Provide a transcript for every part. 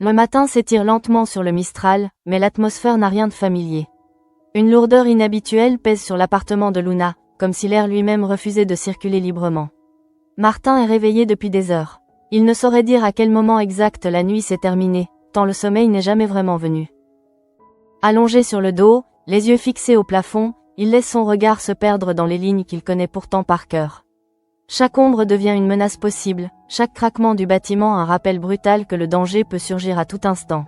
Le matin s'étire lentement sur le Mistral, mais l'atmosphère n'a rien de familier. Une lourdeur inhabituelle pèse sur l'appartement de Luna, comme si l'air lui-même refusait de circuler librement. Martin est réveillé depuis des heures. Il ne saurait dire à quel moment exact la nuit s'est terminée, tant le sommeil n'est jamais vraiment venu. Allongé sur le dos, les yeux fixés au plafond, il laisse son regard se perdre dans les lignes qu'il connaît pourtant par cœur. Chaque ombre devient une menace possible, chaque craquement du bâtiment un rappel brutal que le danger peut surgir à tout instant.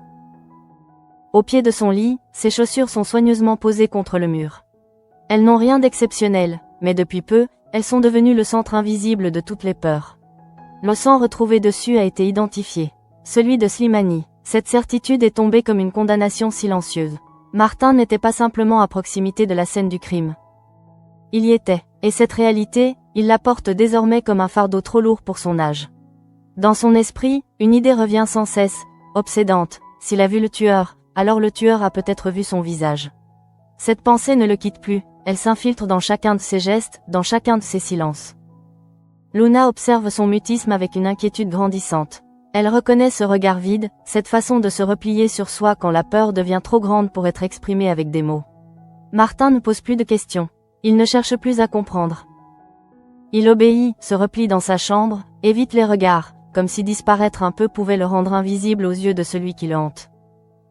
Au pied de son lit, ses chaussures sont soigneusement posées contre le mur. Elles n'ont rien d'exceptionnel, mais depuis peu, elles sont devenues le centre invisible de toutes les peurs. Le sang retrouvé dessus a été identifié. Celui de Slimani. Cette certitude est tombée comme une condamnation silencieuse. Martin n'était pas simplement à proximité de la scène du crime. Il y était, et cette réalité, il la porte désormais comme un fardeau trop lourd pour son âge. Dans son esprit, une idée revient sans cesse, obsédante. S'il a vu le tueur, alors le tueur a peut-être vu son visage. Cette pensée ne le quitte plus, elle s'infiltre dans chacun de ses gestes, dans chacun de ses silences. Luna observe son mutisme avec une inquiétude grandissante. Elle reconnaît ce regard vide, cette façon de se replier sur soi quand la peur devient trop grande pour être exprimée avec des mots. Martin ne pose plus de questions. Il ne cherche plus à comprendre. Il obéit, se replie dans sa chambre, évite les regards, comme si disparaître un peu pouvait le rendre invisible aux yeux de celui qui le hante.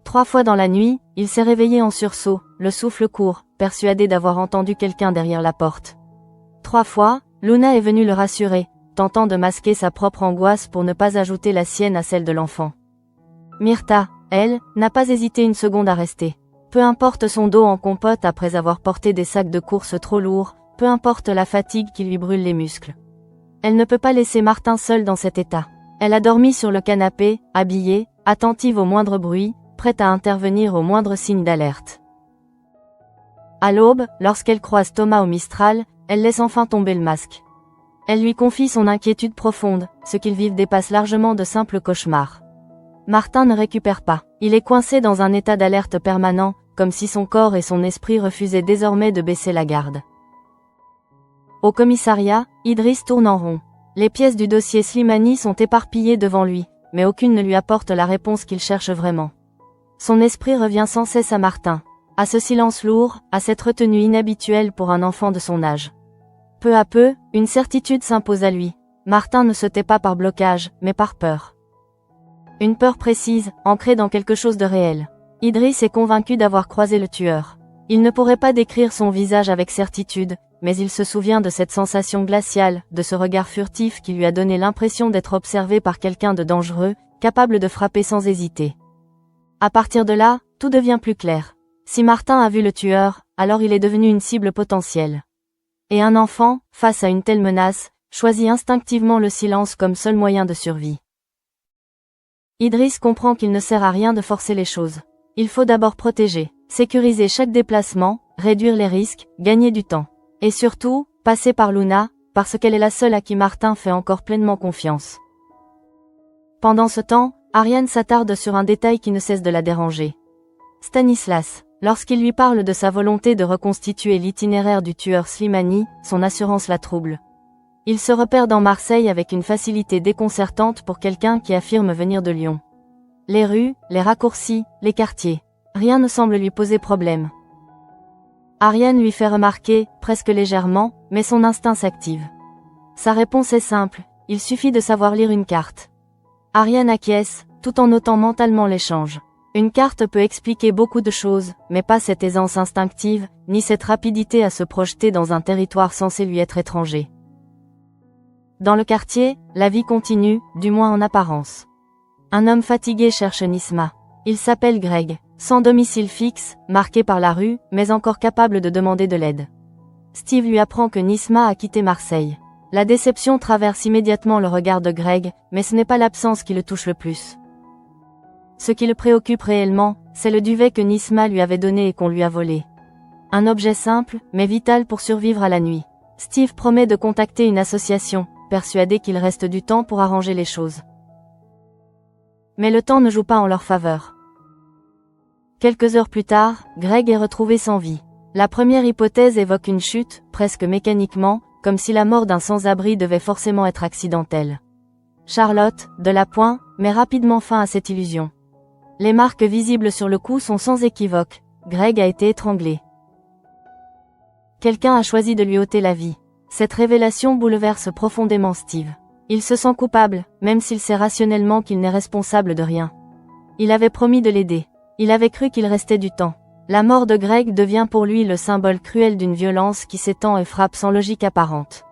3 fois dans la nuit, il s'est réveillé en sursaut, le souffle court, persuadé d'avoir entendu quelqu'un derrière la porte. 3 fois, Luna est venue le rassurer, tentant de masquer sa propre angoisse pour ne pas ajouter la sienne à celle de l'enfant. Myrta, elle, n'a pas hésité une seconde à rester. Peu importe son dos en compote après avoir porté des sacs de course trop lourds, peu importe la fatigue qui lui brûle les muscles. Elle ne peut pas laisser Martin seul dans cet état. Elle a dormi sur le canapé, habillée, attentive au moindre bruit, prête à intervenir au moindre signe d'alerte. À l'aube, lorsqu'elle croise Thomas au Mistral, elle laisse enfin tomber le masque. Elle lui confie son inquiétude profonde, ce qu'ils vivent dépasse largement de simples cauchemars. Martin ne récupère pas. Il est coincé dans un état d'alerte permanent, comme si son corps et son esprit refusaient désormais de baisser la garde. Au commissariat, Idriss tourne en rond. Les pièces du dossier Slimani sont éparpillées devant lui, mais aucune ne lui apporte la réponse qu'il cherche vraiment. Son esprit revient sans cesse à Martin, à ce silence lourd, à cette retenue inhabituelle pour un enfant de son âge. Peu à peu, une certitude s'impose à lui. Martin ne se tait pas par blocage, mais par peur. Une peur précise, ancrée dans quelque chose de réel. Idriss est convaincu d'avoir croisé le tueur. Il ne pourrait pas décrire son visage avec certitude, mais il se souvient de cette sensation glaciale, de ce regard furtif qui lui a donné l'impression d'être observé par quelqu'un de dangereux, capable de frapper sans hésiter. À partir de là, tout devient plus clair. Si Martin a vu le tueur, alors il est devenu une cible potentielle. Et un enfant, face à une telle menace, choisit instinctivement le silence comme seul moyen de survie. Idriss comprend qu'il ne sert à rien de forcer les choses. Il faut d'abord protéger, sécuriser chaque déplacement, réduire les risques, gagner du temps. Et surtout, passer par Luna, parce qu'elle est la seule à qui Martin fait encore pleinement confiance. Pendant ce temps, Ariane s'attarde sur un détail qui ne cesse de la déranger. Stanislas, lorsqu'il lui parle de sa volonté de reconstituer l'itinéraire du tueur Slimani, son assurance la trouble. Il se repère dans Marseille avec une facilité déconcertante pour quelqu'un qui affirme venir de Lyon. Les rues, les raccourcis, les quartiers. Rien ne semble lui poser problème. Ariane lui fait remarquer, presque légèrement, mais son instinct s'active. Sa réponse est simple, il suffit de savoir lire une carte. Ariane acquiesce, tout en notant mentalement l'échange. Une carte peut expliquer beaucoup de choses, mais pas cette aisance instinctive, ni cette rapidité à se projeter dans un territoire censé lui être étranger. Dans le quartier, la vie continue, du moins en apparence. Un homme fatigué cherche Nisma. Il s'appelle Greg, sans domicile fixe, marqué par la rue, mais encore capable de demander de l'aide. Steve lui apprend que Nisma a quitté Marseille. La déception traverse immédiatement le regard de Greg, mais ce n'est pas l'absence qui le touche le plus. Ce qui le préoccupe réellement, c'est le duvet que Nisma lui avait donné et qu'on lui a volé. Un objet simple, mais vital pour survivre à la nuit. Steve promet de contacter une association, persuadé qu'il reste du temps pour arranger les choses. Mais le temps ne joue pas en leur faveur. Quelques heures plus tard, Greg est retrouvé sans vie. La première hypothèse évoque une chute, presque mécaniquement, comme si la mort d'un sans-abri devait forcément être accidentelle. Charlotte, de la Pointe, met rapidement fin à cette illusion. Les marques visibles sur le cou sont sans équivoque. Greg a été étranglé. Quelqu'un a choisi de lui ôter la vie. Cette révélation bouleverse profondément Steve. Il se sent coupable, même s'il sait rationnellement qu'il n'est responsable de rien. Il avait promis de l'aider. Il avait cru qu'il restait du temps. La mort de Greg devient pour lui le symbole cruel d'une violence qui s'étend et frappe sans logique apparente.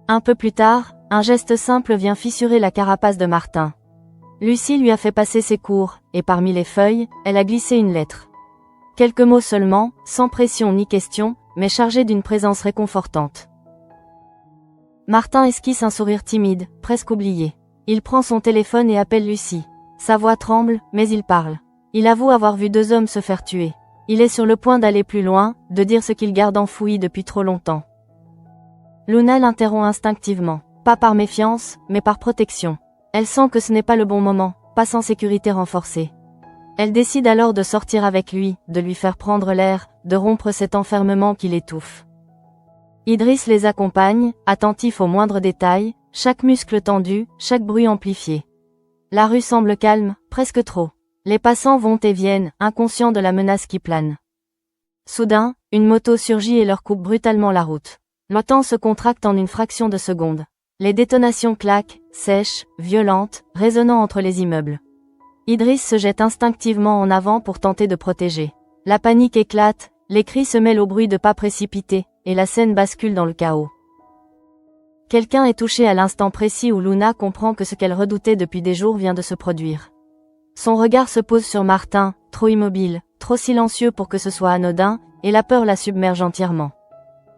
Un peu plus tard, un geste simple vient fissurer la carapace de Martin. Lucie lui a fait passer ses cours, et parmi les feuilles, elle a glissé une lettre. Quelques mots seulement, sans pression ni question, mais chargés d'une présence réconfortante. Martin esquisse un sourire timide, presque oublié. Il prend son téléphone et appelle Lucie. Sa voix tremble, mais il parle. Il avoue avoir vu 2 hommes se faire tuer. Il est sur le point d'aller plus loin, de dire ce qu'il garde enfoui depuis trop longtemps. Luna l'interrompt instinctivement, pas par méfiance, mais par protection. Elle sent que ce n'est pas le bon moment, pas sans sécurité renforcée. Elle décide alors de sortir avec lui, de lui faire prendre l'air, de rompre cet enfermement qui l'étouffe. Idriss les accompagne, attentif aux moindres détails, chaque muscle tendu, chaque bruit amplifié. La rue semble calme, presque trop. Les passants vont et viennent, inconscients de la menace qui plane. Soudain, une moto surgit et leur coupe brutalement la route. Le temps se contracte en une fraction de seconde. Les détonations claquent, sèches, violentes, résonnant entre les immeubles. Idriss se jette instinctivement en avant pour tenter de protéger. La panique éclate, les cris se mêlent au bruit de pas précipités, et la scène bascule dans le chaos. Quelqu'un est touché à l'instant précis où Luna comprend que ce qu'elle redoutait depuis des jours vient de se produire. Son regard se pose sur Martin, trop immobile, trop silencieux pour que ce soit anodin, et la peur la submerge entièrement.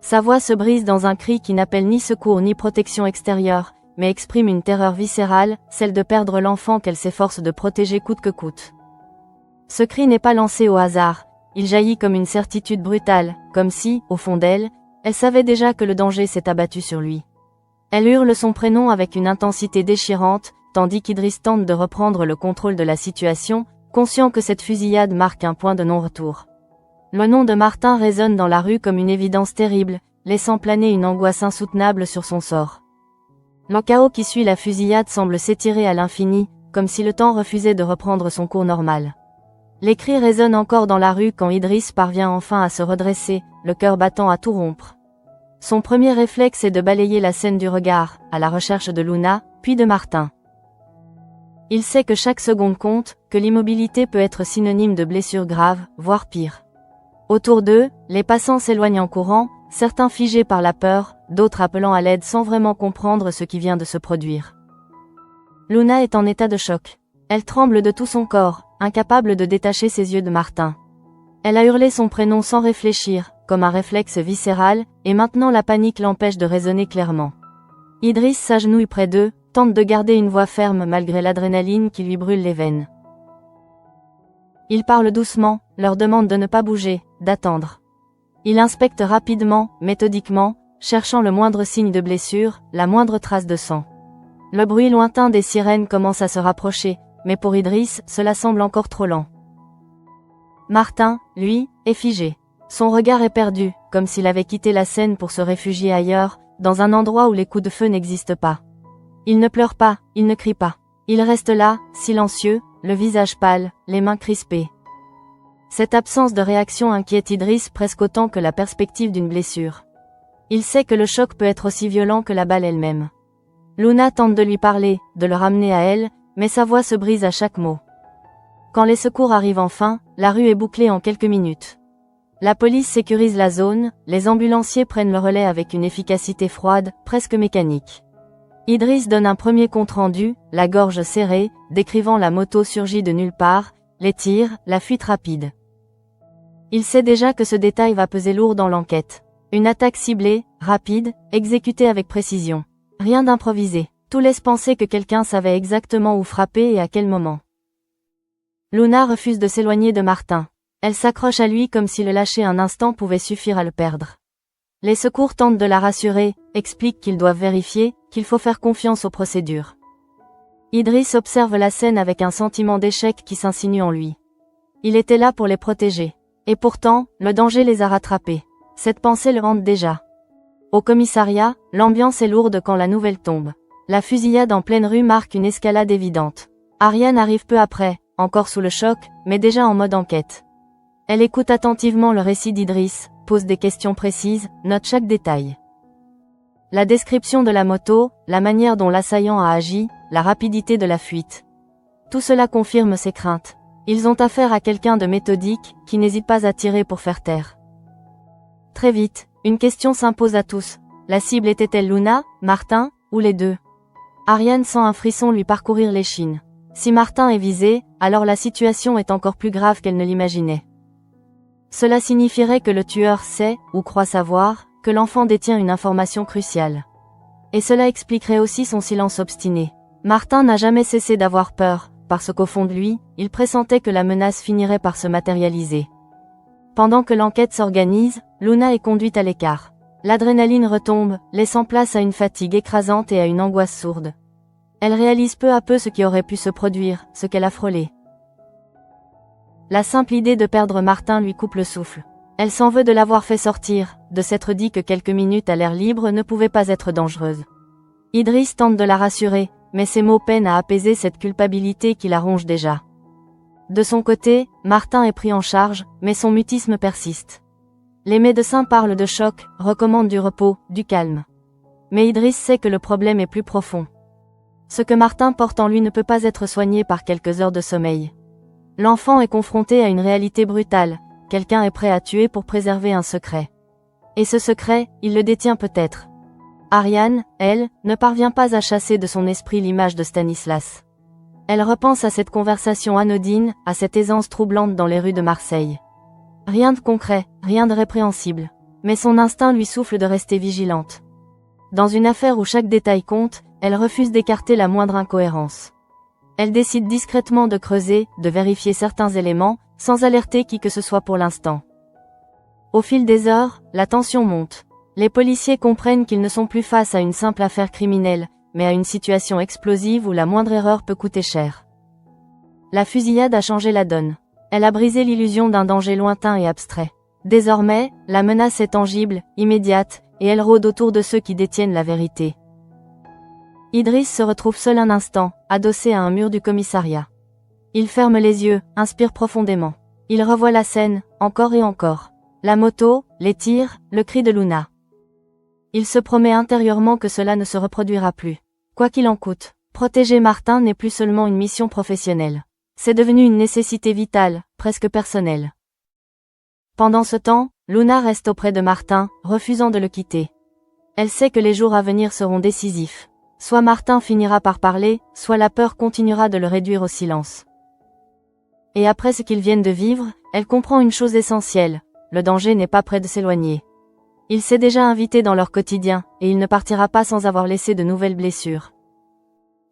Sa voix se brise dans un cri qui n'appelle ni secours ni protection extérieure, mais exprime une terreur viscérale, celle de perdre l'enfant qu'elle s'efforce de protéger coûte que coûte. Ce cri n'est pas lancé au hasard, il jaillit comme une certitude brutale, comme si, au fond d'elle, elle savait déjà que le danger s'est abattu sur lui. Elle hurle son prénom avec une intensité déchirante, tandis qu'Idriss tente de reprendre le contrôle de la situation, conscient que cette fusillade marque un point de non-retour. Le nom de Martin résonne dans la rue comme une évidence terrible, laissant planer une angoisse insoutenable sur son sort. Le chaos qui suit la fusillade semble s'étirer à l'infini, comme si le temps refusait de reprendre son cours normal. Les cris résonnent encore dans la rue quand Idriss parvient enfin à se redresser, le cœur battant à tout rompre. Son premier réflexe est de balayer la scène du regard, à la recherche de Luna, puis de Martin. Il sait que chaque seconde compte, que l'immobilité peut être synonyme de blessures graves, voire pire. Autour d'eux, les passants s'éloignent en courant, certains figés par la peur, d'autres appelant à l'aide sans vraiment comprendre ce qui vient de se produire. Luna est en état de choc. Elle tremble de tout son corps, incapable de détacher ses yeux de Martin. Elle a hurlé son prénom sans réfléchir, comme un réflexe viscéral, et maintenant la panique l'empêche de raisonner clairement. Idriss s'agenouille près d'eux, tente de garder une voix ferme malgré l'adrénaline qui lui brûle les veines. Il parle doucement, leur demande de ne pas bouger, d'attendre. Il inspecte rapidement, méthodiquement, cherchant le moindre signe de blessure, la moindre trace de sang. Le bruit lointain des sirènes commence à se rapprocher, mais pour Idriss, cela semble encore trop lent. Martin, lui, est figé. Son regard est perdu, comme s'il avait quitté la scène pour se réfugier ailleurs, dans un endroit où les coups de feu n'existent pas. Il ne pleure pas, il ne crie pas. Il reste là, silencieux, le visage pâle, les mains crispées. Cette absence de réaction inquiète Idriss presque autant que la perspective d'une blessure. Il sait que le choc peut être aussi violent que la balle elle-même. Luna tente de lui parler, de le ramener à elle, mais sa voix se brise à chaque mot. Quand les secours arrivent enfin, la rue est bouclée en quelques minutes. La police sécurise la zone, les ambulanciers prennent le relais avec une efficacité froide, presque mécanique. Idriss donne un premier compte-rendu, la gorge serrée, décrivant la moto surgie de nulle part, les tirs, la fuite rapide. Il sait déjà que ce détail va peser lourd dans l'enquête. Une attaque ciblée, rapide, exécutée avec précision. Rien d'improvisé. Tout laisse penser que quelqu'un savait exactement où frapper et à quel moment. Luna refuse de s'éloigner de Martin. Elle s'accroche à lui comme si le lâcher un instant pouvait suffire à le perdre. Les secours tentent de la rassurer, expliquent qu'ils doivent vérifier, qu'il faut faire confiance aux procédures. Idriss observe la scène avec un sentiment d'échec qui s'insinue en lui. Il était là pour les protéger. Et pourtant, le danger les a rattrapés. Cette pensée le hante déjà. Au commissariat, l'ambiance est lourde quand la nouvelle tombe. La fusillade en pleine rue marque une escalade évidente. Ariane arrive peu après, encore sous le choc, mais déjà en mode enquête. Elle écoute attentivement le récit d'Idriss, pose des questions précises, note chaque détail. La description de la moto, la manière dont l'assaillant a agi, la rapidité de la fuite. Tout cela confirme ses craintes. Ils ont affaire à quelqu'un de méthodique, qui n'hésite pas à tirer pour faire taire. Très vite, une question s'impose à tous. La cible était-elle Luna, Martin, ou les deux? Ariane sent un frisson lui parcourir l'échine. Si Martin est visé, alors la situation est encore plus grave qu'elle ne l'imaginait. Cela signifierait que le tueur sait, ou croit savoir, que l'enfant détient une information cruciale. Et cela expliquerait aussi son silence obstiné. Martin n'a jamais cessé d'avoir peur, parce qu'au fond de lui, il pressentait que la menace finirait par se matérialiser. Pendant que l'enquête s'organise, Luna est conduite à l'écart. L'adrénaline retombe, laissant place à une fatigue écrasante et à une angoisse sourde. Elle réalise peu à peu ce qui aurait pu se produire, ce qu'elle a frôlé. La simple idée de perdre Martin lui coupe le souffle. Elle s'en veut de l'avoir fait sortir, de s'être dit que quelques minutes à l'air libre ne pouvaient pas être dangereuses. Idriss tente de la rassurer, mais ses mots peinent à apaiser cette culpabilité qui la ronge déjà. De son côté, Martin est pris en charge, mais son mutisme persiste. Les médecins parlent de choc, recommandent du repos, du calme. Mais Idriss sait que le problème est plus profond. Ce que Martin porte en lui ne peut pas être soigné par quelques heures de sommeil. L'enfant est confronté à une réalité brutale, quelqu'un est prêt à tuer pour préserver un secret. Et ce secret, il le détient peut-être. Ariane, elle, ne parvient pas à chasser de son esprit l'image de Stanislas. Elle repense à cette conversation anodine, à cette aisance troublante dans les rues de Marseille. Rien de concret, rien de répréhensible. Mais son instinct lui souffle de rester vigilante. Dans une affaire où chaque détail compte, elle refuse d'écarter la moindre incohérence. Elle décide discrètement de creuser, de vérifier certains éléments, sans alerter qui que ce soit pour l'instant. Au fil des heures, la tension monte. Les policiers comprennent qu'ils ne sont plus face à une simple affaire criminelle, mais à une situation explosive où la moindre erreur peut coûter cher. La fusillade a changé la donne. Elle a brisé l'illusion d'un danger lointain et abstrait. Désormais, la menace est tangible, immédiate, et elle rôde autour de ceux qui détiennent la vérité. Idriss se retrouve seul un instant, adossé à un mur du commissariat. Il ferme les yeux, inspire profondément. Il revoit la scène, encore et encore. La moto, les tirs, le cri de Luna. Il se promet intérieurement que cela ne se reproduira plus. Quoi qu'il en coûte, protéger Martin n'est plus seulement une mission professionnelle. C'est devenu une nécessité vitale, presque personnelle. Pendant ce temps, Luna reste auprès de Martin, refusant de le quitter. Elle sait que les jours à venir seront décisifs. Soit Martin finira par parler, soit la peur continuera de le réduire au silence. Et après ce qu'ils viennent de vivre, elle comprend une chose essentielle, le danger n'est pas près de s'éloigner. Il s'est déjà invité dans leur quotidien, et il ne partira pas sans avoir laissé de nouvelles blessures.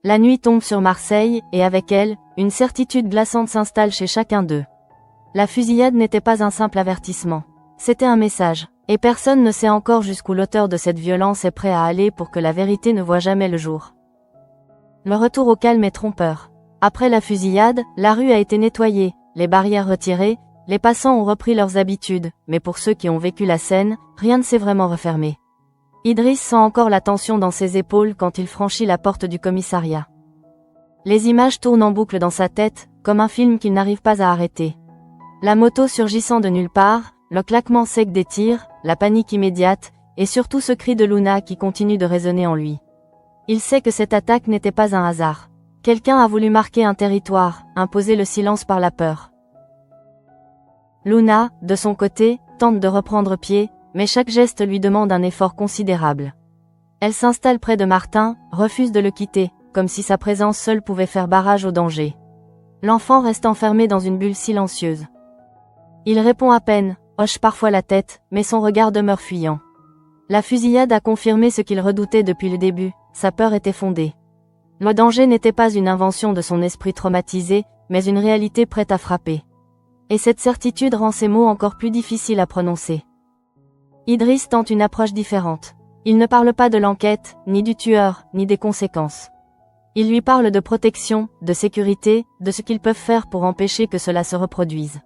La nuit tombe sur Marseille, et avec elle, une certitude glaçante s'installe chez chacun d'eux. La fusillade n'était pas un simple avertissement. C'était un message, et personne ne sait encore jusqu'où l'auteur de cette violence est prêt à aller pour que la vérité ne voie jamais le jour. Le retour au calme est trompeur. Après la fusillade, la rue a été nettoyée, les barrières retirées, les passants ont repris leurs habitudes, mais pour ceux qui ont vécu la scène, rien ne s'est vraiment refermé. Idriss sent encore la tension dans ses épaules quand il franchit la porte du commissariat. Les images tournent en boucle dans sa tête, comme un film qu'il n'arrive pas à arrêter. La moto surgissant de nulle part, le claquement sec des tirs, la panique immédiate, et surtout ce cri de Luna qui continue de résonner en lui. Il sait que cette attaque n'était pas un hasard. Quelqu'un a voulu marquer un territoire, imposer le silence par la peur. Luna, de son côté, tente de reprendre pied, mais chaque geste lui demande un effort considérable. Elle s'installe près de Martin, refuse de le quitter, comme si sa présence seule pouvait faire barrage au danger. L'enfant reste enfermé dans une bulle silencieuse. Il répond à peine, hoche parfois la tête, mais son regard demeure fuyant. La fusillade a confirmé ce qu'il redoutait depuis le début, sa peur était fondée. Le danger n'était pas une invention de son esprit traumatisé, mais une réalité prête à frapper. Et cette certitude rend ces mots encore plus difficiles à prononcer. Idriss tente une approche différente. Il ne parle pas de l'enquête, ni du tueur, ni des conséquences. Il lui parle de protection, de sécurité, de ce qu'ils peuvent faire pour empêcher que cela se reproduise.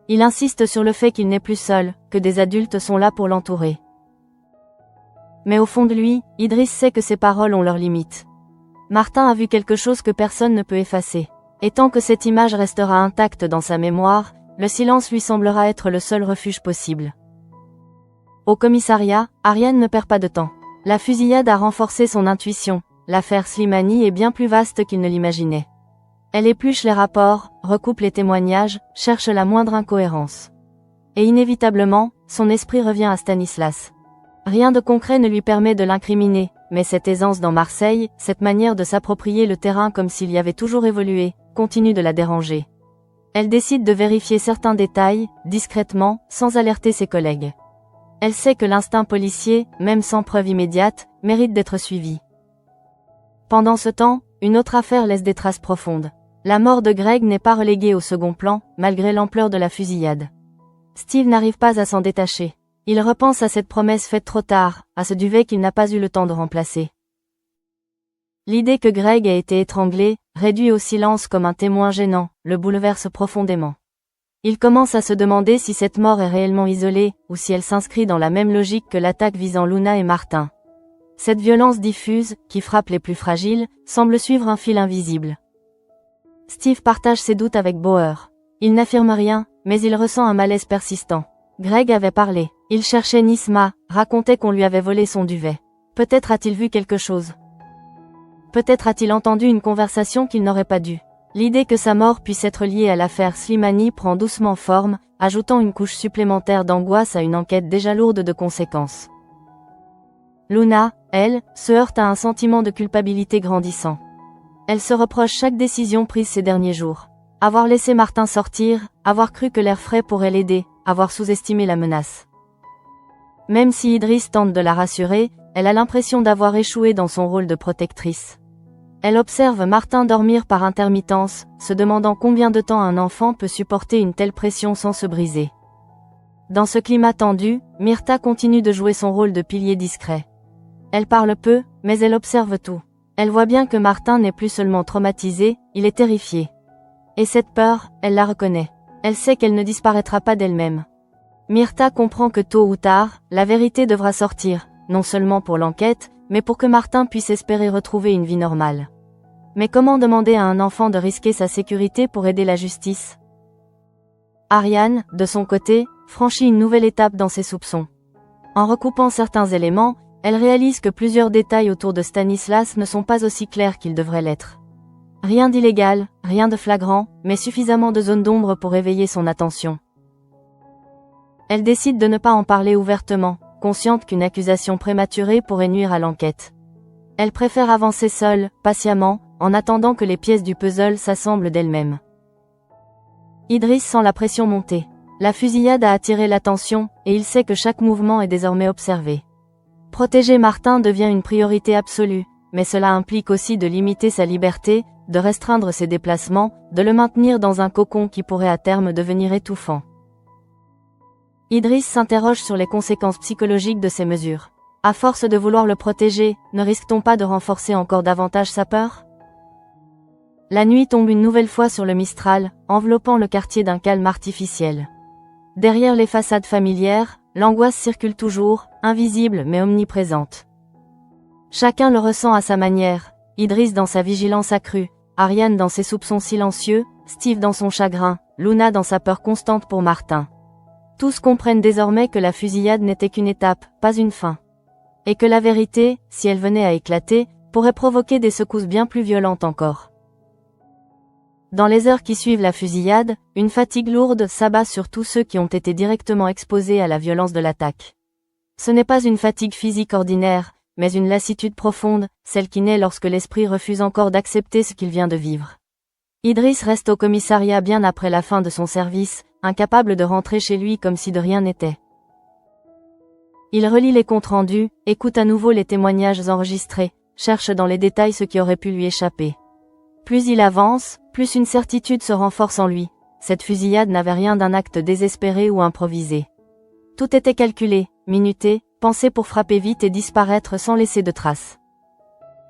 Il insiste sur le fait qu'il n'est plus seul, que des adultes sont là pour l'entourer. Mais au fond de lui, Idriss sait que ses paroles ont leurs limites. Martin a vu quelque chose que personne ne peut effacer. Et tant que cette image restera intacte dans sa mémoire, le silence lui semblera être le seul refuge possible. Au commissariat, Ariane ne perd pas de temps. La fusillade a renforcé son intuition, l'affaire Slimani est bien plus vaste qu'il ne l'imaginait. Elle épluche les rapports, recoupe les témoignages, cherche la moindre incohérence. Et inévitablement, son esprit revient à Stanislas. Rien de concret ne lui permet de l'incriminer, mais cette aisance dans Marseille, cette manière de s'approprier le terrain comme s'il y avait toujours évolué, continue de la déranger. Elle décide de vérifier certains détails, discrètement, sans alerter ses collègues. Elle sait que l'instinct policier, même sans preuve immédiate, mérite d'être suivi. Pendant ce temps, une autre affaire laisse des traces profondes. La mort de Greg n'est pas reléguée au second plan, malgré l'ampleur de la fusillade. Steve n'arrive pas à s'en détacher. Il repense à cette promesse faite trop tard, à ce duvet qu'il n'a pas eu le temps de remplacer. L'idée que Greg ait été étranglé, réduit au silence comme un témoin gênant, le bouleverse profondément. Il commence à se demander si cette mort est réellement isolée, ou si elle s'inscrit dans la même logique que l'attaque visant Luna et Martin. Cette violence diffuse, qui frappe les plus fragiles, semble suivre un fil invisible. Steve partage ses doutes avec Bauer. Il n'affirme rien, mais il ressent un malaise persistant. Greg avait parlé. Il cherchait Nisma, racontait qu'on lui avait volé son duvet. Peut-être a-t-il vu quelque chose. Peut-être a-t-il entendu une conversation qu'il n'aurait pas dû. L'idée que sa mort puisse être liée à l'affaire Slimani prend doucement forme, ajoutant une couche supplémentaire d'angoisse à une enquête déjà lourde de conséquences. Luna, elle, se heurte à un sentiment de culpabilité grandissant. Elle se reproche chaque décision prise ces derniers jours. Avoir laissé Martin sortir, avoir cru que l'air frais pourrait l'aider, avoir sous-estimé la menace. Même si Idriss tente de la rassurer, elle a l'impression d'avoir échoué dans son rôle de protectrice. Elle observe Martin dormir par intermittence, se demandant combien de temps un enfant peut supporter une telle pression sans se briser. Dans ce climat tendu, Myrtha continue de jouer son rôle de pilier discret. Elle parle peu, mais elle observe tout. Elle voit bien que Martin n'est plus seulement traumatisé, il est terrifié. Et cette peur, elle la reconnaît. Elle sait qu'elle ne disparaîtra pas d'elle-même. Myrtha comprend que tôt ou tard, la vérité devra sortir, non seulement pour l'enquête, mais pour que Martin puisse espérer retrouver une vie normale. Mais comment demander à un enfant de risquer sa sécurité pour aider la justice? Ariane, de son côté, franchit une nouvelle étape dans ses soupçons. En recoupant certains éléments, elle réalise que plusieurs détails autour de Stanislas ne sont pas aussi clairs qu'ils devraient l'être. Rien d'illégal, rien de flagrant, mais suffisamment de zones d'ombre pour éveiller son attention. Elle décide de ne pas en parler ouvertement, consciente qu'une accusation prématurée pourrait nuire à l'enquête. Elle préfère avancer seule, patiemment, en attendant que les pièces du puzzle s'assemblent d'elles-mêmes. Idriss sent la pression monter. La fusillade a attiré l'attention, et il sait que chaque mouvement est désormais observé. Protéger Martin devient une priorité absolue, mais cela implique aussi de limiter sa liberté, de restreindre ses déplacements, de le maintenir dans un cocon qui pourrait à terme devenir étouffant. Idriss s'interroge sur les conséquences psychologiques de ces mesures. À force de vouloir le protéger, ne risque-t-on pas de renforcer encore davantage sa peur? La nuit tombe une nouvelle fois sur le Mistral, enveloppant le quartier d'un calme artificiel. Derrière les façades familières, l'angoisse circule toujours, invisible mais omniprésente. Chacun le ressent à sa manière, Idriss dans sa vigilance accrue, Ariane dans ses soupçons silencieux, Steve dans son chagrin, Luna dans sa peur constante pour Martin. Tous comprennent désormais que la fusillade n'était qu'une étape, pas une fin. Et que la vérité, si elle venait à éclater, pourrait provoquer des secousses bien plus violentes encore. Dans les heures qui suivent la fusillade, une fatigue lourde s'abat sur tous ceux qui ont été directement exposés à la violence de l'attaque. Ce n'est pas une fatigue physique ordinaire, mais une lassitude profonde, celle qui naît lorsque l'esprit refuse encore d'accepter ce qu'il vient de vivre. Idriss reste au commissariat bien après la fin de son service, incapable de rentrer chez lui comme si de rien n'était. Il relit les comptes rendus, écoute à nouveau les témoignages enregistrés, cherche dans les détails ce qui aurait pu lui échapper. Plus il avance, plus une certitude se renforce en lui. Cette fusillade n'avait rien d'un acte désespéré ou improvisé. Tout était calculé, minuté, pensé pour frapper vite et disparaître sans laisser de traces.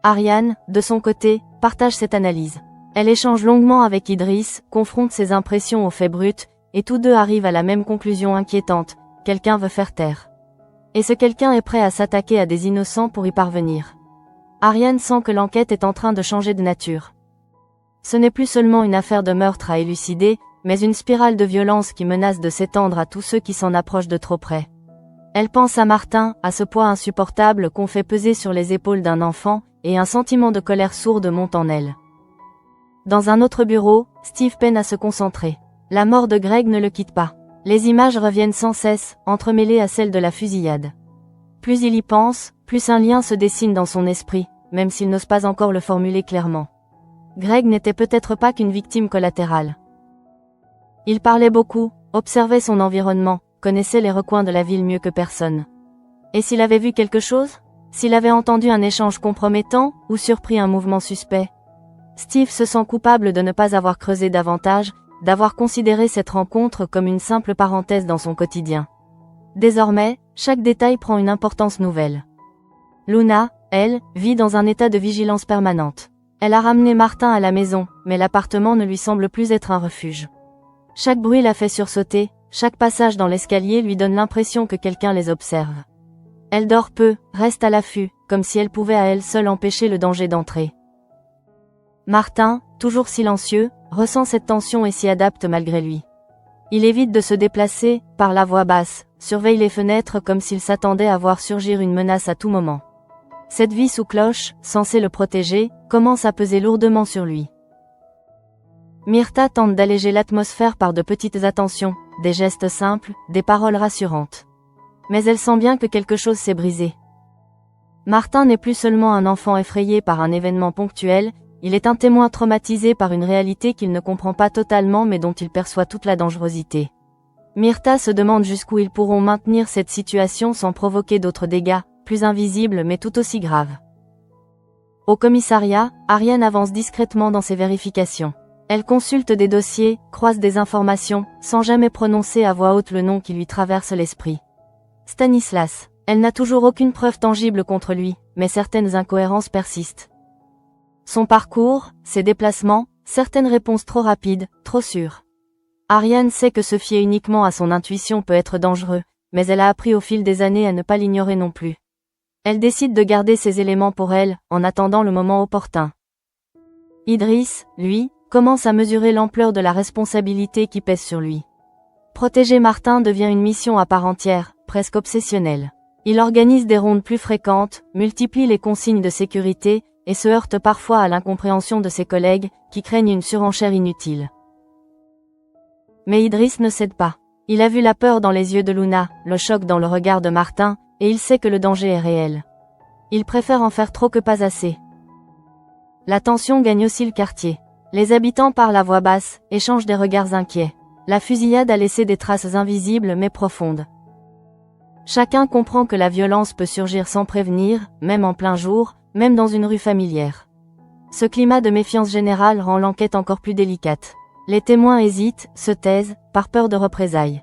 Ariane, de son côté, partage cette analyse. Elle échange longuement avec Idriss, confronte ses impressions aux faits bruts, et tous deux arrivent à la même conclusion inquiétante, quelqu'un veut faire taire. Et ce quelqu'un est prêt à s'attaquer à des innocents pour y parvenir. Ariane sent que l'enquête est en train de changer de nature. Ce n'est plus seulement une affaire de meurtre à élucider, mais une spirale de violence qui menace de s'étendre à tous ceux qui s'en approchent de trop près. Elle pense à Martin, à ce poids insupportable qu'on fait peser sur les épaules d'un enfant, et un sentiment de colère sourde monte en elle. Dans un autre bureau, Steve peine à se concentrer. La mort de Greg ne le quitte pas. Les images reviennent sans cesse, entremêlées à celles de la fusillade. Plus il y pense, plus un lien se dessine dans son esprit, même s'il n'ose pas encore le formuler clairement. Greg n'était peut-être pas qu'une victime collatérale. Il parlait beaucoup, observait son environnement, connaissait les recoins de la ville mieux que personne. Et s'il avait vu quelque chose? S'il avait entendu un échange compromettant, ou surpris un mouvement suspect? Steve se sent coupable de ne pas avoir creusé davantage, d'avoir considéré cette rencontre comme une simple parenthèse dans son quotidien. Désormais, chaque détail prend une importance nouvelle. Luna, elle, vit dans un état de vigilance permanente. Elle a ramené Martin à la maison, mais l'appartement ne lui semble plus être un refuge. Chaque bruit la fait sursauter, chaque passage dans l'escalier lui donne l'impression que quelqu'un les observe. Elle dort peu, reste à l'affût, comme si elle pouvait à elle seule empêcher le danger d'entrer. Martin, toujours silencieux, ressent cette tension et s'y adapte malgré lui. Il évite de se déplacer, par la voix basse, surveille les fenêtres comme s'il s'attendait à voir surgir une menace à tout moment. Cette vie sous cloche, censée le protéger, commence à peser lourdement sur lui. Myrta tente d'alléger l'atmosphère par de petites attentions, des gestes simples, des paroles rassurantes. Mais elle sent bien que quelque chose s'est brisé. Martin n'est plus seulement un enfant effrayé par un événement ponctuel, il est un témoin traumatisé par une réalité qu'il ne comprend pas totalement mais dont il perçoit toute la dangerosité. Myrta se demande jusqu'où ils pourront maintenir cette situation sans provoquer d'autres dégâts, plus invisibles mais tout aussi graves. Au commissariat, Ariane avance discrètement dans ses vérifications. Elle consulte des dossiers, croise des informations, sans jamais prononcer à voix haute le nom qui lui traverse l'esprit. Stanislas. Elle n'a toujours aucune preuve tangible contre lui, mais certaines incohérences persistent. Son parcours, ses déplacements, certaines réponses trop rapides, trop sûres. Ariane sait que se fier uniquement à son intuition peut être dangereux, mais elle a appris au fil des années à ne pas l'ignorer non plus. Elle décide de garder ces éléments pour elle, en attendant le moment opportun. Idriss, lui, commence à mesurer l'ampleur de la responsabilité qui pèse sur lui. Protéger Martin devient une mission à part entière, presque obsessionnelle. Il organise des rondes plus fréquentes, multiplie les consignes de sécurité, et se heurte parfois à l'incompréhension de ses collègues, qui craignent une surenchère inutile. Mais Idriss ne cède pas. Il a vu la peur dans les yeux de Luna, le choc dans le regard de Martin, et il sait que le danger est réel. Il préfère en faire trop que pas assez. La tension gagne aussi le quartier. Les habitants parlent à voix basse, échangent des regards inquiets. La fusillade a laissé des traces invisibles mais profondes. Chacun comprend que la violence peut surgir sans prévenir, même en plein jour, même dans une rue familière. Ce climat de méfiance générale rend l'enquête encore plus délicate. Les témoins hésitent, se taisent, par peur de représailles.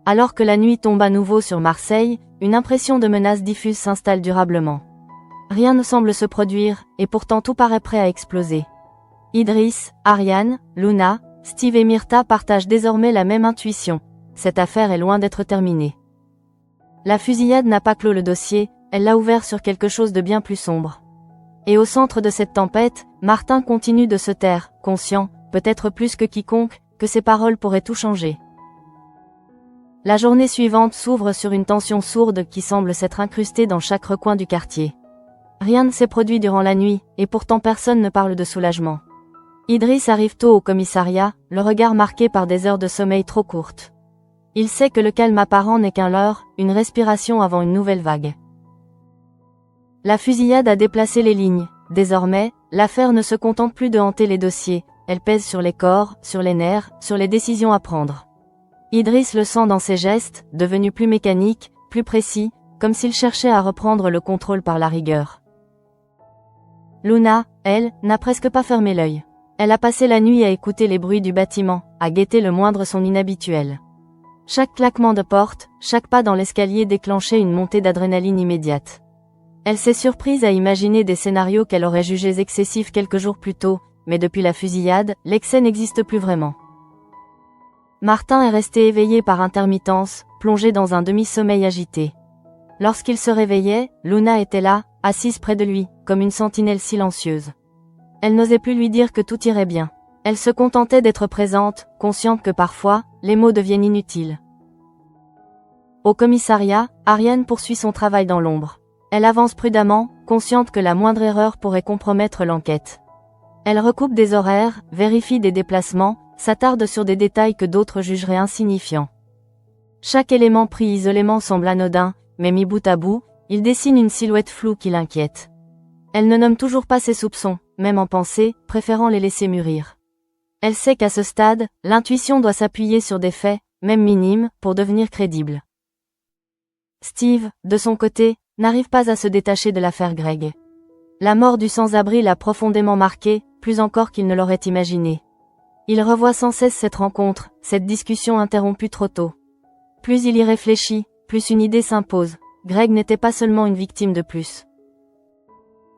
Alors que la nuit tombe à nouveau sur Marseille, une impression de menace diffuse s'installe durablement. Rien ne semble se produire, et pourtant tout paraît prêt à exploser. Idriss, Ariane, Luna, Steve et Myrta partagent désormais la même intuition. Cette affaire est loin d'être terminée. La fusillade n'a pas clos le dossier, elle l'a ouvert sur quelque chose de bien plus sombre. Et au centre de cette tempête, Martin continue de se taire, conscient, peut-être plus que quiconque, que ses paroles pourraient tout changer. La journée suivante s'ouvre sur une tension sourde qui semble s'être incrustée dans chaque recoin du quartier. Rien ne s'est produit durant la nuit, et pourtant personne ne parle de soulagement. Idriss arrive tôt au commissariat, le regard marqué par des heures de sommeil trop courtes. Il sait que le calme apparent n'est qu'un leurre, une respiration avant une nouvelle vague. La fusillade a déplacé les lignes. Désormais, l'affaire ne se contente plus de hanter les dossiers, elle pèse sur les corps, sur les nerfs, sur les décisions à prendre. Idriss le sent dans ses gestes, devenu plus mécanique, plus précis, comme s'il cherchait à reprendre le contrôle par la rigueur. Luna, elle, n'a presque pas fermé l'œil. Elle a passé la nuit à écouter les bruits du bâtiment, à guetter le moindre son inhabituel. Chaque claquement de porte, chaque pas dans l'escalier déclenchait une montée d'adrénaline immédiate. Elle s'est surprise à imaginer des scénarios qu'elle aurait jugés excessifs quelques jours plus tôt, mais depuis la fusillade, l'excès n'existe plus vraiment. Martin est resté éveillé par intermittence, plongé dans un demi-sommeil agité. Lorsqu'il se réveillait, Luna était là, assise près de lui, comme une sentinelle silencieuse. Elle n'osait plus lui dire que tout irait bien. Elle se contentait d'être présente, consciente que parfois, les mots deviennent inutiles. Au commissariat, Ariane poursuit son travail dans l'ombre. Elle avance prudemment, consciente que la moindre erreur pourrait compromettre l'enquête. Elle recoupe des horaires, vérifie des déplacements, s'attarde sur des détails que d'autres jugeraient insignifiants. Chaque élément pris isolément semble anodin, mais mis bout à bout, il dessine une silhouette floue qui l'inquiète. Elle ne nomme toujours pas ses soupçons, même en pensée, préférant les laisser mûrir. Elle sait qu'à ce stade, l'intuition doit s'appuyer sur des faits, même minimes, pour devenir crédible. Steve, de son côté, n'arrive pas à se détacher de l'affaire Greg. La mort du sans-abri l'a profondément marqué, plus encore qu'il ne l'aurait imaginé. Il revoit sans cesse cette rencontre, cette discussion interrompue trop tôt. Plus il y réfléchit, plus une idée s'impose. Greg n'était pas seulement une victime de plus.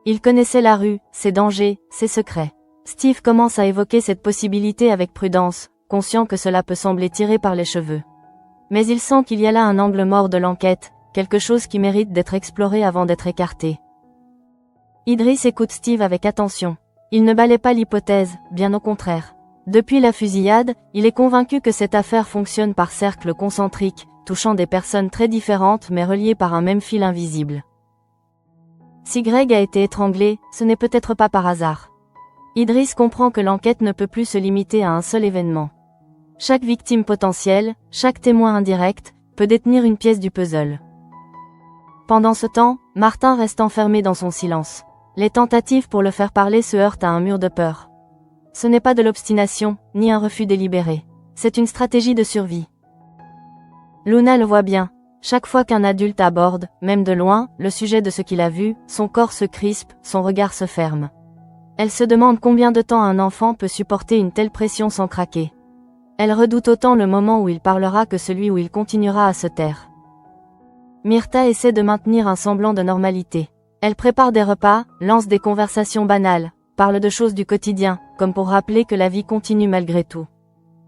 Il connaissait la rue, ses dangers, ses secrets. Steve commence à évoquer cette possibilité avec prudence, conscient que cela peut sembler tiré par les cheveux. Mais il sent qu'il y a là un angle mort de l'enquête, quelque chose qui mérite d'être exploré avant d'être écarté. Idriss écoute Steve avec attention. Il ne balaie pas l'hypothèse, bien au contraire. Depuis la fusillade, il est convaincu que cette affaire fonctionne par cercles concentriques, touchant des personnes très différentes mais reliées par un même fil invisible. Si Greg a été étranglé, ce n'est peut-être pas par hasard. Idriss comprend que l'enquête ne peut plus se limiter à un seul événement. Chaque victime potentielle, chaque témoin indirect, peut détenir une pièce du puzzle. Pendant ce temps, Martin reste enfermé dans son silence. Les tentatives pour le faire parler se heurtent à un mur de peur. Ce n'est pas de l'obstination, ni un refus délibéré. C'est une stratégie de survie. Luna le voit bien. Chaque fois qu'un adulte aborde, même de loin, le sujet de ce qu'il a vu, son corps se crispe, son regard se ferme. Elle se demande combien de temps un enfant peut supporter une telle pression sans craquer. Elle redoute autant le moment où il parlera que celui où il continuera à se taire. Myrtha essaie de maintenir un semblant de normalité. Elle prépare des repas, lance des conversations banales, parle de choses du quotidien, comme pour rappeler que la vie continue malgré tout.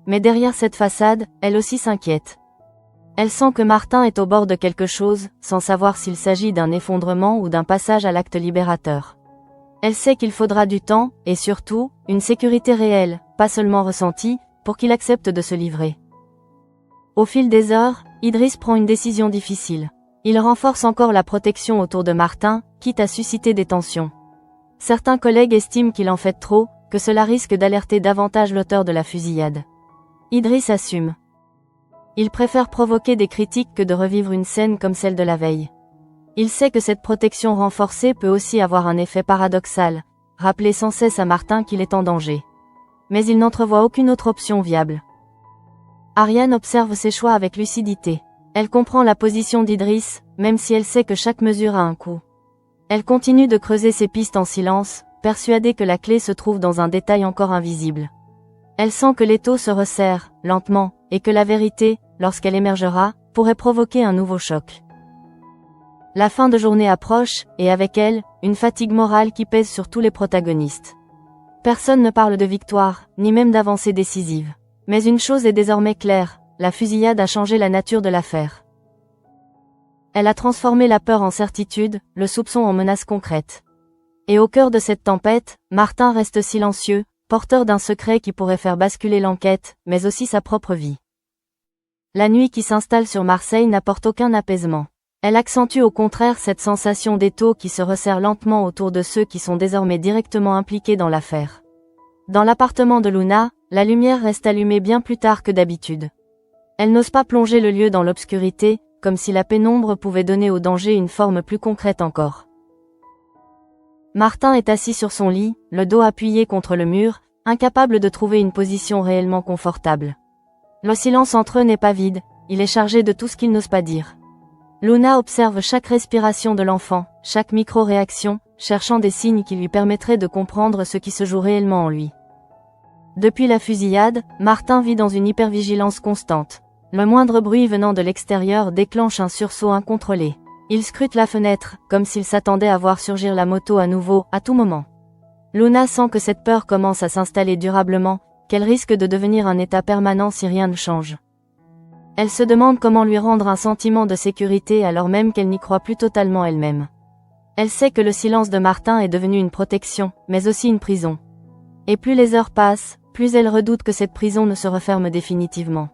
Mais derrière cette façade, elle aussi s'inquiète. Elle sent que Martin est au bord de quelque chose, sans savoir s'il s'agit d'un effondrement ou d'un passage à l'acte libérateur. Elle sait qu'il faudra du temps, et surtout, une sécurité réelle, pas seulement ressentie, pour qu'il accepte de se livrer. Au fil des heures, Idriss prend une décision difficile. Il renforce encore la protection autour de Martin, quitte à susciter des tensions. Certains collègues estiment qu'il en fait trop, que cela risque d'alerter davantage l'auteur de la fusillade. Idriss assume. Il préfère provoquer des critiques que de revivre une scène comme celle de la veille. Il sait que cette protection renforcée peut aussi avoir un effet paradoxal, rappeler sans cesse à Martin qu'il est en danger. Mais il n'entrevoit aucune autre option viable. Ariane observe ses choix avec lucidité. Elle comprend la position d'Idriss, même si elle sait que chaque mesure a un coût. Elle continue de creuser ses pistes en silence, persuadée que la clé se trouve dans un détail encore invisible. Elle sent que l'étau se resserre, lentement, et que la vérité, lorsqu'elle émergera, pourrait provoquer un nouveau choc. La fin de journée approche, et avec elle, une fatigue morale qui pèse sur tous les protagonistes. Personne ne parle de victoire, ni même d'avancée décisive. Mais une chose est désormais claire, la fusillade a changé la nature de l'affaire. Elle a transformé la peur en certitude, le soupçon en menace concrète. Et au cœur de cette tempête, Martin reste silencieux, porteur d'un secret qui pourrait faire basculer l'enquête, mais aussi sa propre vie. La nuit qui s'installe sur Marseille n'apporte aucun apaisement. Elle accentue au contraire cette sensation d'étau qui se resserre lentement autour de ceux qui sont désormais directement impliqués dans l'affaire. Dans l'appartement de Luna, la lumière reste allumée bien plus tard que d'habitude. Elle n'ose pas plonger le lieu dans l'obscurité, comme si la pénombre pouvait donner au danger une forme plus concrète encore. Martin est assis sur son lit, le dos appuyé contre le mur, incapable de trouver une position réellement confortable. Le silence entre eux n'est pas vide, il est chargé de tout ce qu'il n'ose pas dire. Luna observe chaque respiration de l'enfant, chaque micro-réaction, cherchant des signes qui lui permettraient de comprendre ce qui se joue réellement en lui. Depuis la fusillade, Martin vit dans une hypervigilance constante. Le moindre bruit venant de l'extérieur déclenche un sursaut incontrôlé. Il scrute la fenêtre, comme s'il s'attendait à voir surgir la moto à nouveau, à tout moment. Luna sent que cette peur commence à s'installer durablement, qu'elle risque de devenir un état permanent si rien ne change. Elle se demande comment lui rendre un sentiment de sécurité alors même qu'elle n'y croit plus totalement elle-même. Elle sait que le silence de Martin est devenu une protection, mais aussi une prison. Et plus les heures passent, plus elle redoute que cette prison ne se referme définitivement.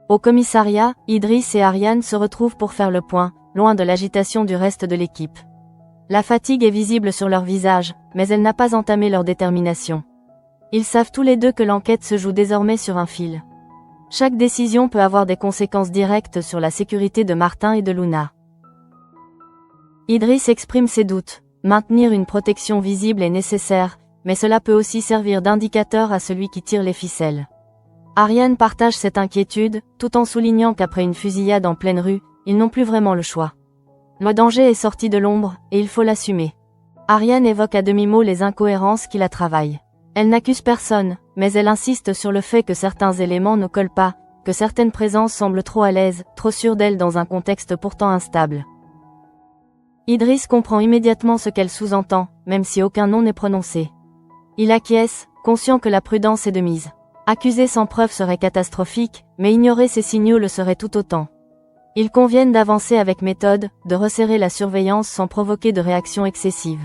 Au commissariat, Idriss et Ariane se retrouvent pour faire le point, loin de l'agitation du reste de l'équipe. La fatigue est visible sur leur visage, mais elle n'a pas entamé leur détermination. Ils savent tous les deux que l'enquête se joue désormais sur un fil. Chaque décision peut avoir des conséquences directes sur la sécurité de Martin et de Luna. Idriss exprime ses doutes. Maintenir une protection visible est nécessaire, mais cela peut aussi servir d'indicateur à celui qui tire les ficelles. Ariane partage cette inquiétude, tout en soulignant qu'après une fusillade en pleine rue, ils n'ont plus vraiment le choix. Le danger est sorti de l'ombre, et il faut l'assumer. Ariane évoque à demi-mot les incohérences qui la travaillent. Elle n'accuse personne, mais elle insiste sur le fait que certains éléments ne collent pas, que certaines présences semblent trop à l'aise, trop sûres d'elles dans un contexte pourtant instable. Idriss comprend immédiatement ce qu'elle sous-entend, même si aucun nom n'est prononcé. Il acquiesce, conscient que la prudence est de mise. Accuser sans preuve serait catastrophique, mais ignorer ces signaux le serait tout autant. Ils conviennent d'avancer avec méthode, de resserrer la surveillance sans provoquer de réaction excessive.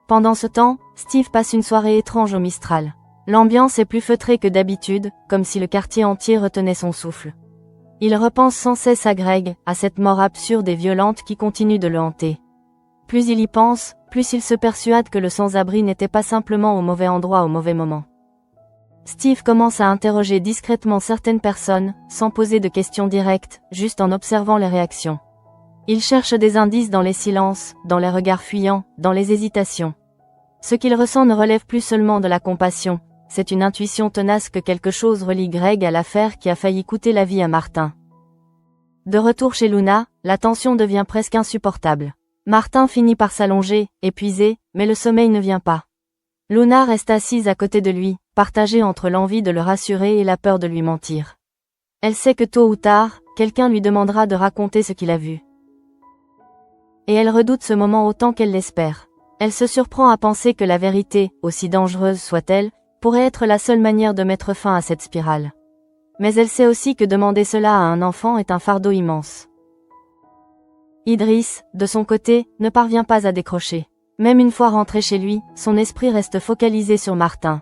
Pendant ce temps, Steve passe une soirée étrange au Mistral. L'ambiance est plus feutrée que d'habitude, comme si le quartier entier retenait son souffle. Il repense sans cesse à Greg, à cette mort absurde et violente qui continue de le hanter. Plus il y pense, plus il se persuade que le sans-abri n'était pas simplement au mauvais endroit au mauvais moment. Steve commence à interroger discrètement certaines personnes, sans poser de questions directes, juste en observant les réactions. Il cherche des indices dans les silences, dans les regards fuyants, dans les hésitations. Ce qu'il ressent ne relève plus seulement de la compassion, c'est une intuition tenace que quelque chose relie Greg à l'affaire qui a failli coûter la vie à Martin. De retour chez Luna, la tension devient presque insupportable. Martin finit par s'allonger, épuisé, mais le sommeil ne vient pas. Luna reste assise à côté de lui, partagée entre l'envie de le rassurer et la peur de lui mentir. Elle sait que tôt ou tard, quelqu'un lui demandera de raconter ce qu'il a vu. Et elle redoute ce moment autant qu'elle l'espère. Elle se surprend à penser que la vérité, aussi dangereuse soit-elle, pourrait être la seule manière de mettre fin à cette spirale. Mais elle sait aussi que demander cela à un enfant est un fardeau immense. Idriss, de son côté, ne parvient pas à décrocher. Même une fois rentré chez lui, son esprit reste focalisé sur Martin.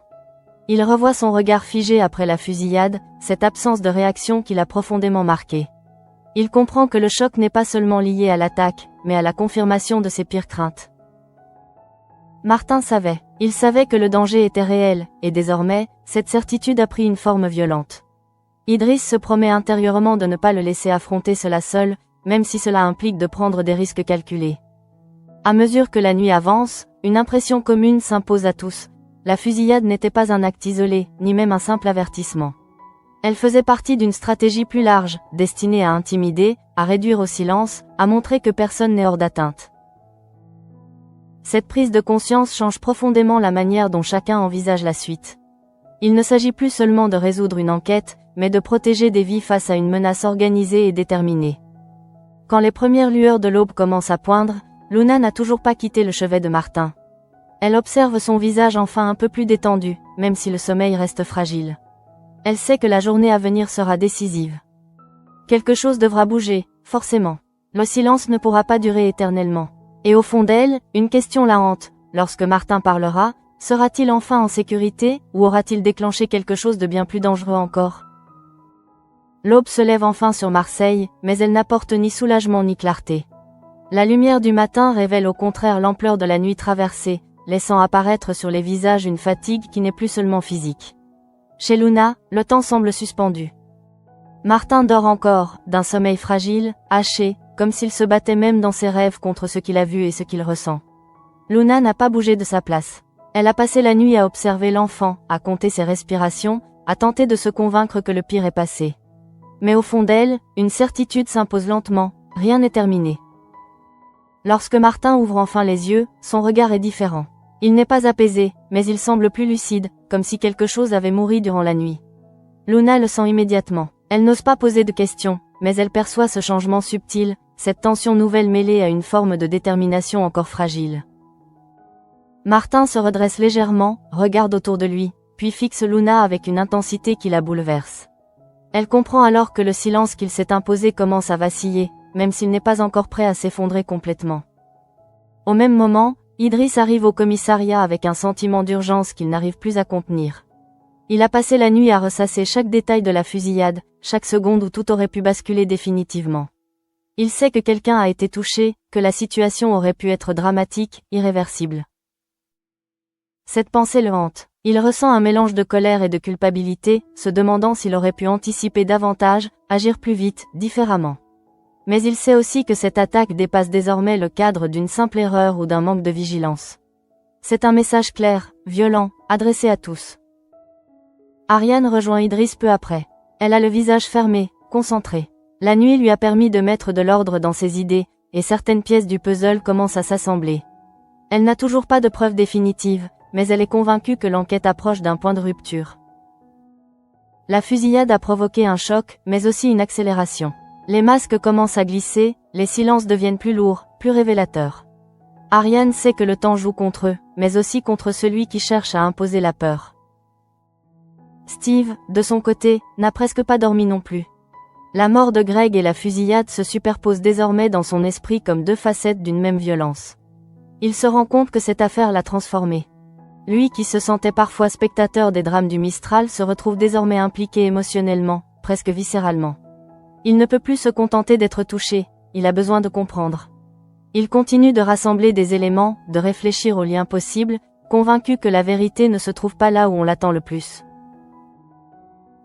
Il revoit son regard figé après la fusillade, cette absence de réaction qui l'a profondément marqué. Il comprend que le choc n'est pas seulement lié à l'attaque, mais à la confirmation de ses pires craintes. Martin savait. Il savait que le danger était réel, et désormais, cette certitude a pris une forme violente. Idriss se promet intérieurement de ne pas le laisser affronter cela seul, même si cela implique de prendre des risques calculés. À mesure que la nuit avance, une impression commune s'impose à tous. La fusillade n'était pas un acte isolé, ni même un simple avertissement. Elle faisait partie d'une stratégie plus large, destinée à intimider, à réduire au silence, à montrer que personne n'est hors d'atteinte. Cette prise de conscience change profondément la manière dont chacun envisage la suite. Il ne s'agit plus seulement de résoudre une enquête, mais de protéger des vies face à une menace organisée et déterminée. Quand les premières lueurs de l'aube commencent à poindre, Luna n'a toujours pas quitté le chevet de Martin. Elle observe son visage enfin un peu plus détendu, même si le sommeil reste fragile. Elle sait que la journée à venir sera décisive. Quelque chose devra bouger, forcément. Le silence ne pourra pas durer éternellement. Et au fond d'elle, une question la hante. Lorsque Martin parlera, sera-t-il enfin en sécurité, ou aura-t-il déclenché quelque chose de bien plus dangereux encore? L'aube se lève enfin sur Marseille, mais elle n'apporte ni soulagement ni clarté. La lumière du matin révèle au contraire l'ampleur de la nuit traversée, laissant apparaître sur les visages une fatigue qui n'est plus seulement physique. Chez Luna, le temps semble suspendu. Martin dort encore, d'un sommeil fragile, haché, comme s'il se battait même dans ses rêves contre ce qu'il a vu et ce qu'il ressent. Luna n'a pas bougé de sa place. Elle a passé la nuit à observer l'enfant, à compter ses respirations, à tenter de se convaincre que le pire est passé. Mais au fond d'elle, une certitude s'impose lentement, rien n'est terminé. Lorsque Martin ouvre enfin les yeux, son regard est différent. Il n'est pas apaisé, mais il semble plus lucide, comme si quelque chose avait mouru durant la nuit. Luna le sent immédiatement. Elle n'ose pas poser de questions, mais elle perçoit ce changement subtil, cette tension nouvelle mêlée à une forme de détermination encore fragile. Martin se redresse légèrement, regarde autour de lui, puis fixe Luna avec une intensité qui la bouleverse. Elle comprend alors que le silence qu'il s'est imposé commence à vaciller, même s'il n'est pas encore prêt à s'effondrer complètement. Au même moment, Idriss arrive au commissariat avec un sentiment d'urgence qu'il n'arrive plus à contenir. Il a passé la nuit à ressasser chaque détail de la fusillade, chaque seconde où tout aurait pu basculer définitivement. Il sait que quelqu'un a été touché, que la situation aurait pu être dramatique, irréversible. Cette pensée le hante. Il ressent un mélange de colère et de culpabilité, se demandant s'il aurait pu anticiper davantage, agir plus vite, différemment. Mais il sait aussi que cette attaque dépasse désormais le cadre d'une simple erreur ou d'un manque de vigilance. C'est un message clair, violent, adressé à tous. Ariane rejoint Idriss peu après. Elle a le visage fermé, concentré. La nuit lui a permis de mettre de l'ordre dans ses idées, et certaines pièces du puzzle commencent à s'assembler. Elle n'a toujours pas de preuves définitives, mais elle est convaincue que l'enquête approche d'un point de rupture. La fusillade a provoqué un choc, mais aussi une accélération. Les masques commencent à glisser, les silences deviennent plus lourds, plus révélateurs. Ariane sait que le temps joue contre eux, mais aussi contre celui qui cherche à imposer la peur. Steve, de son côté, n'a presque pas dormi non plus. La mort de Greg et la fusillade se superposent désormais dans son esprit comme deux facettes d'une même violence. Il se rend compte que cette affaire l'a transformé. Lui qui se sentait parfois spectateur des drames du Mistral se retrouve désormais impliqué émotionnellement, presque viscéralement. Il ne peut plus se contenter d'être touché, il a besoin de comprendre. Il continue de rassembler des éléments, de réfléchir aux liens possibles, convaincu que la vérité ne se trouve pas là où on l'attend le plus.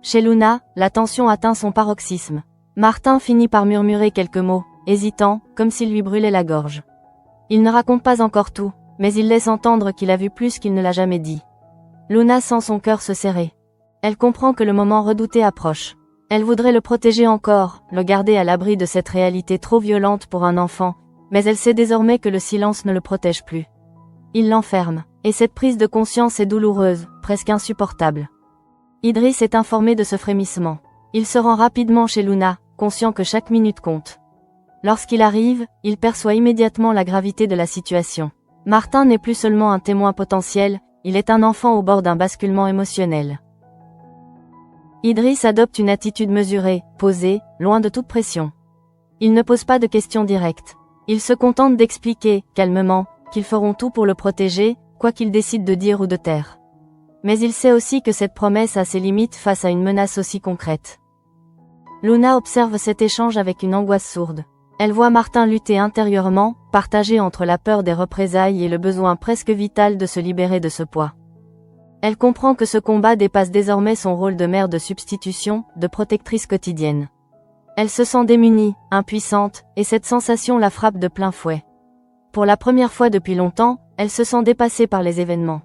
Chez Luna, la tension atteint son paroxysme. Martin finit par murmurer quelques mots, hésitant, comme s'il lui brûlait la gorge. Il ne raconte pas encore tout, mais il laisse entendre qu'il a vu plus qu'il ne l'a jamais dit. Luna sent son cœur se serrer. Elle comprend que le moment redouté approche. Elle voudrait le protéger encore, le garder à l'abri de cette réalité trop violente pour un enfant, mais elle sait désormais que le silence ne le protège plus. Il l'enferme, et cette prise de conscience est douloureuse, presque insupportable. Idriss est informé de ce frémissement. Il se rend rapidement chez Luna, conscient que chaque minute compte. Lorsqu'il arrive, il perçoit immédiatement la gravité de la situation. Martin n'est plus seulement un témoin potentiel, il est un enfant au bord d'un basculement émotionnel. Idriss adopte une attitude mesurée, posée, loin de toute pression. Il ne pose pas de questions directes. Il se contente d'expliquer, calmement, qu'ils feront tout pour le protéger, quoi qu'il décide de dire ou de taire. Mais il sait aussi que cette promesse a ses limites face à une menace aussi concrète. Luna observe cet échange avec une angoisse sourde. Elle voit Martin lutter intérieurement, partagé entre la peur des représailles et le besoin presque vital de se libérer de ce poids. Elle comprend que ce combat dépasse désormais son rôle de mère de substitution, de protectrice quotidienne. Elle se sent démunie, impuissante, et cette sensation la frappe de plein fouet. Pour la première fois depuis longtemps, elle se sent dépassée par les événements.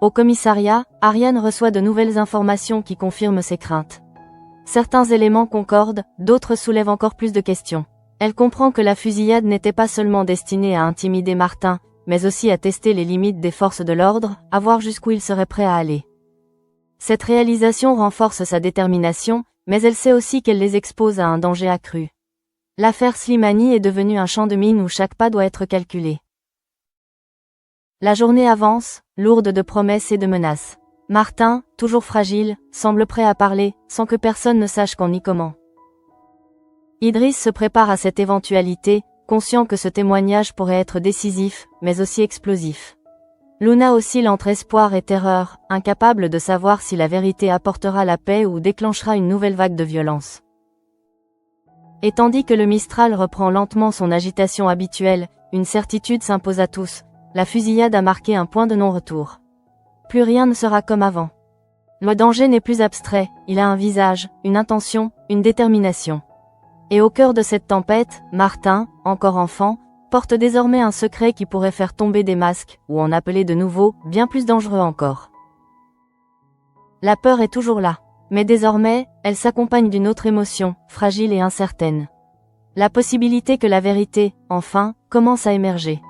Au commissariat, Ariane reçoit de nouvelles informations qui confirment ses craintes. Certains éléments concordent, d'autres soulèvent encore plus de questions. Elle comprend que la fusillade n'était pas seulement destinée à intimider Martin, mais aussi à tester les limites des forces de l'ordre, à voir jusqu'où il serait prêt à aller. Cette réalisation renforce sa détermination, mais elle sait aussi qu'elle les expose à un danger accru. L'affaire Slimani est devenue un champ de mine où chaque pas doit être calculé. La journée avance, lourde de promesses et de menaces. Martin, toujours fragile, semble prêt à parler, sans que personne ne sache quand ni comment. Idriss se prépare à cette éventualité, conscient que ce témoignage pourrait être décisif, mais aussi explosif. Luna oscille entre espoir et terreur, incapable de savoir si la vérité apportera la paix ou déclenchera une nouvelle vague de violence. Et tandis que le Mistral reprend lentement son agitation habituelle, une certitude s'impose à tous, la fusillade a marqué un point de non-retour. Plus rien ne sera comme avant. Le danger n'est plus abstrait, il a un visage, une intention, une détermination. Et au cœur de cette tempête, Martin, encore enfant, porte désormais un secret qui pourrait faire tomber des masques, ou en appeler de nouveaux, bien plus dangereux encore. La peur est toujours là. Mais désormais, elle s'accompagne d'une autre émotion, fragile et incertaine. La possibilité que la vérité, enfin, commence à émerger.